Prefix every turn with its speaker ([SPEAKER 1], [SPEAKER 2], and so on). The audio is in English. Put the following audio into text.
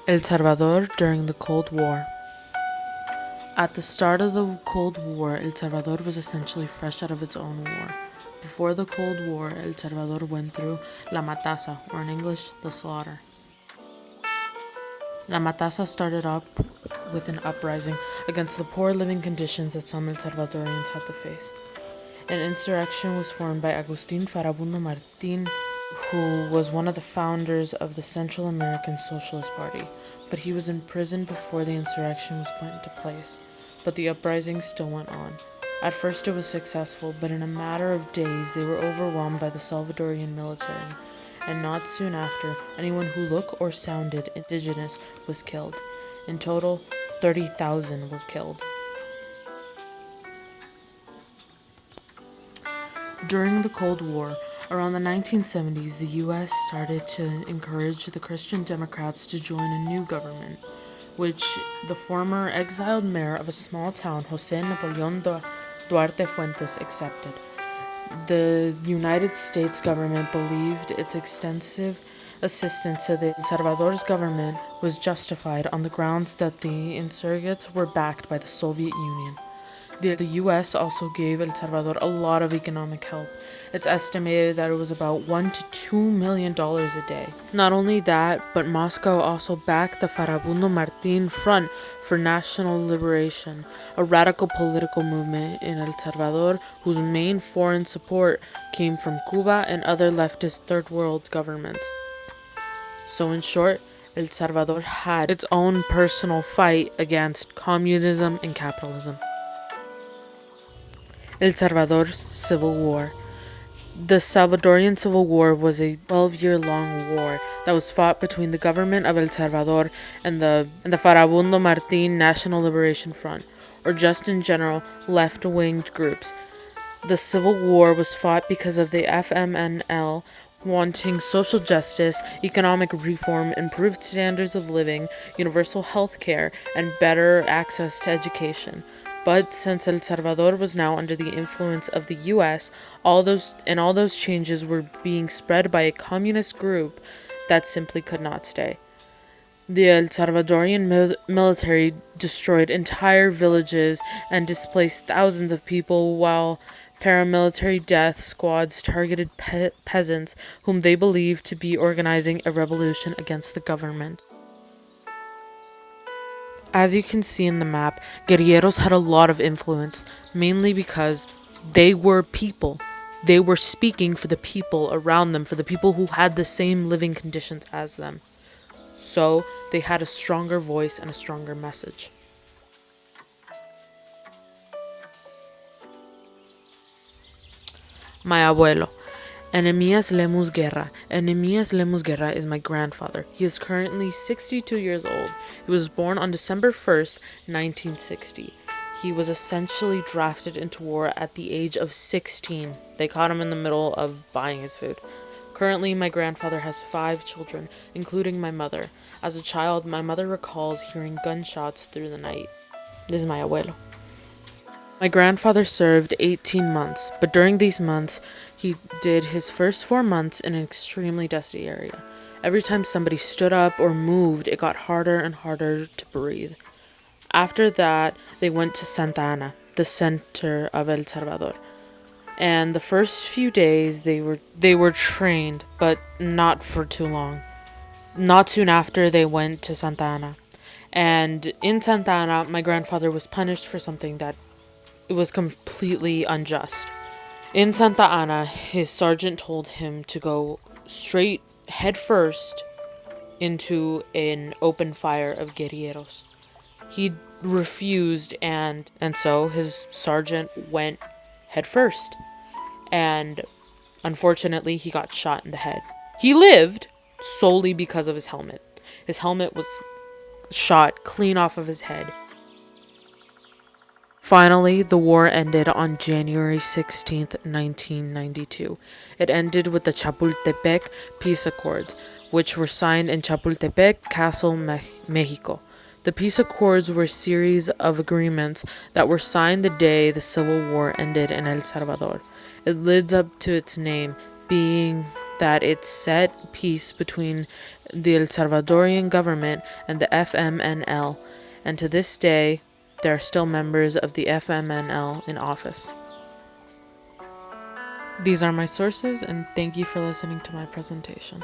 [SPEAKER 1] El Salvador during the Cold War. At the start of the Cold War, El Salvador was essentially fresh out of its own war. Before the Cold War, El Salvador went through La Matanza, or in English, the slaughter. La Matanza started up with an uprising against the poor living conditions that some El Salvadorians had to face. An insurrection was formed by Agustin Farabundo Martin, who was one of the founders of the Central American Socialist Party, but he was imprisoned before the insurrection was put into place. But the uprising still went on. At first it was successful, but in a matter of days they were overwhelmed by the Salvadorian military, and not soon after, anyone who looked or sounded indigenous was killed. In total, 30,000 were killed. During the Cold War, around the 1970s, the U.S. started to encourage the Christian Democrats to join a new government, which the former exiled mayor of a small town, José Napoleón Duarte Fuentes, accepted. The United States government believed its extensive assistance to the El Salvador's government was justified on the grounds that the insurgents were backed by the Soviet Union. The U.S. also gave El Salvador a lot of economic help. It's estimated that it was about $1 to $2 million a day. Not only that, but Moscow also backed the Farabundo Martin Front for National Liberation, a radical political movement in El Salvador whose main foreign support came from Cuba and other leftist third world governments. So in short, El Salvador had its own personal fight against communism and capitalism. El Salvador's Civil War. The Salvadorian Civil War was a 12-year-long war that was fought between the government of El Salvador and the Farabundo Martin National Liberation Front, or just in general, left-winged groups. The Civil War was fought because of the FMNL wanting social justice, economic reform, improved standards of living, universal health care, and better access to education. But since El Salvador was now under the influence of the U.S., all those changes were being spread by a communist group that simply could not stay. The El Salvadorian military destroyed entire villages and displaced thousands of people, while paramilitary death squads targeted peasants whom they believed to be organizing a revolution against the government. As you can see in the map, guerrilleros had a lot of influence, mainly because they were people. They were speaking for the people around them, for the people who had the same living conditions as them. So, they had a stronger voice and a stronger message. My abuelo. Enemías Lemus Guerra. Enemías Lemus Guerra is my grandfather. He is currently 62 years old. He was born on December 1st, 1960. He was essentially drafted into war at the age of 16. They caught him in the middle of buying his food. Currently, my grandfather has 5 children, including my mother. As a child, my mother recalls hearing gunshots through the night. This is my abuelo. My grandfather served 18 months, but during these months, he did his first 4 months in an extremely dusty area. Every time somebody stood up or moved, it got harder and harder to breathe. After that, they went to Santa Ana, the center of El Salvador. And the first few days, they were trained, but not for too long. Not soon after, they went to Santa Ana. And in Santa Ana, my grandfather was punished for something that it was completely unjust. In Santa Ana, his sergeant told him to go straight head first into an open fire of guerrilleros. He refused, and so his sergeant went head first. And unfortunately, he got shot in the head. He lived solely because of his helmet. His helmet was shot clean off of his head. Finally, the war ended on January 16th, 1992. It ended with the Chapultepec Peace Accords, which were signed in Chapultepec Castle, Mexico. The peace accords were a series of agreements that were signed the day the Civil War ended in El Salvador. It lives up to its name, being that it set peace between the El Salvadorian government, and the FMNL, and to this day, there are still members of the FMNL in office. These are my sources, and thank you for listening to my presentation.